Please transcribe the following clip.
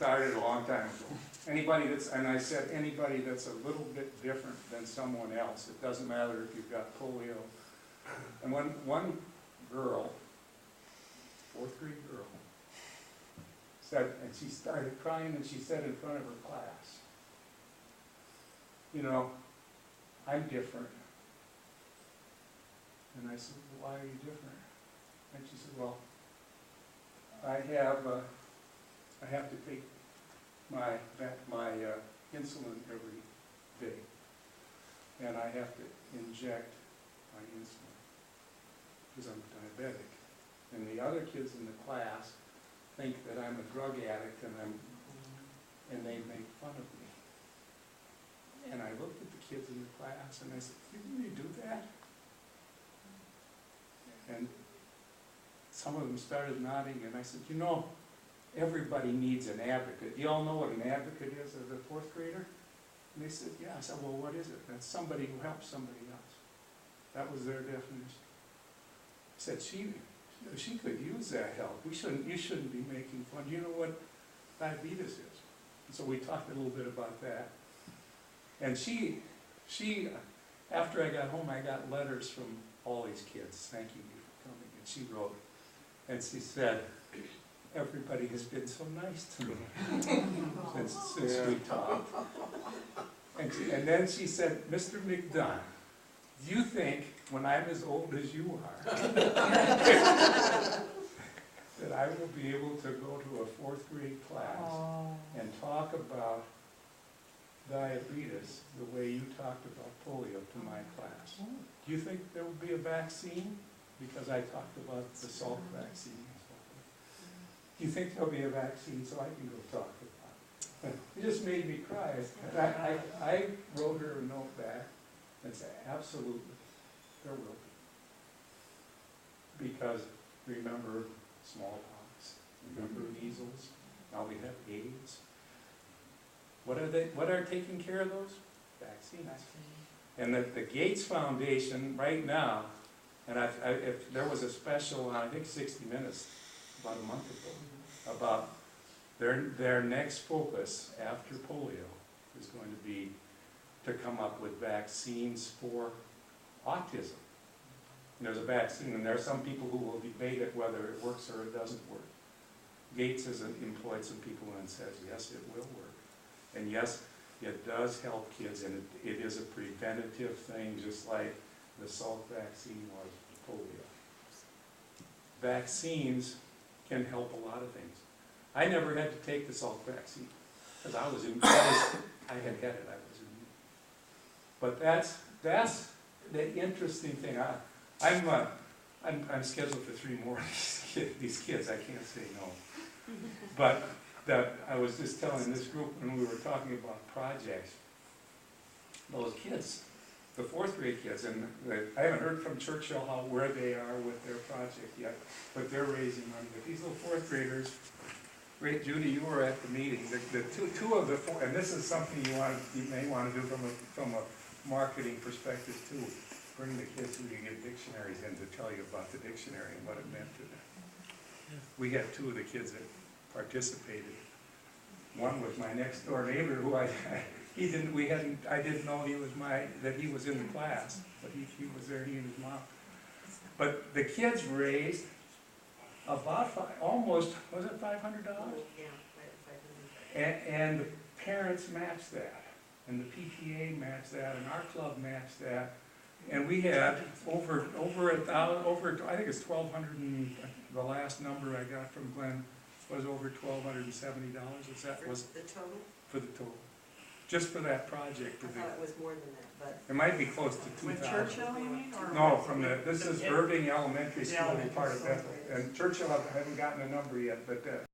started a long time ago. Anybody that's, and I said anybody that's a little bit different than someone else, it doesn't matter if you've got polio. And one girl, fourth grade girl, said, and she started crying and she said in front of her class, you know, I'm different. And I said, well, why are you different? And she said, well, I have to take my insulin every day, and I have to inject my insulin because I'm diabetic. And the other kids in the class think that I'm a drug addict, and they make fun of me. And I looked at the kids in the class and I said, "You really do that?" And some of them started nodding, and I said, "You know, everybody needs an advocate. Do you all know what an advocate is as a fourth grader?" And they said, "Yeah." I said, "Well, what is it?" "That's somebody who helps somebody else." That was their definition. I said, she could use that help. You shouldn't be making fun. You know what diabetes is? And so we talked a little bit about that. And she, after I got home, I got letters from all these kids thanking me for coming. And she wrote, and she said, "Everybody has been so nice to me since we talked." And then she said, "Mr. McDunn, do you think when I'm as old as you are that I will be able to go to a fourth grade class and talk about diabetes the way you talked about polio to my class? Do you think there will be a vaccine?" Because I talked about the Salk vaccine and so forth. "Do you think there'll be a vaccine so I can go talk about it?" It just made me cry. I wrote her a note back and said, "Absolutely, there will be." Because remember smallpox, remember measles, now we have AIDS. What are taking care of those? Vaccines. And the Gates Foundation right now, and if there was a special on, I think 60 Minutes about a month ago, about their next focus after polio is going to be to come up with vaccines for autism. And there's a vaccine, and there are some people who will debate it whether it works or it doesn't work. Gates has employed some people and says, yes, it will work. And yes, it does help kids, and it is a preventative thing, just like the Salk vaccine was for polio. Vaccines can help a lot of things. I never had to take the Salk vaccine, because I had it, I was immune. But that's the interesting thing. I'm scheduled for 3 more of these kids. I can't say no. But I was just telling this group when we were talking about projects, those kids, the 4th grade kids, and I haven't heard from Churchill where they are with their project yet, but they're raising money. But these little 4th graders, great, Judy, you were at the meeting. The two of the 4, and this is something you may want to do from a marketing perspective too. Bring the kids who you get dictionaries in to tell you about the dictionary and what it meant to them. We had 2 of the kids that participated. One was my next door neighbor who I didn't know that he was in the class, but he was there, he and his mom. But the kids raised about almost, was it $500? Yeah, $500. And the parents matched that, and the PTA matched that, and our club matched that. And we had over 1,000, I think it's 1,200, and the last number I got from Glenn was over $1,270. Is that was the total? For the total, just for that project. I thought it was more than that, but it might be close to 2,000. Churchill, you mean? No, this is Irving Elementary School, part of Bethel, and Churchill I haven't gotten a number yet, but.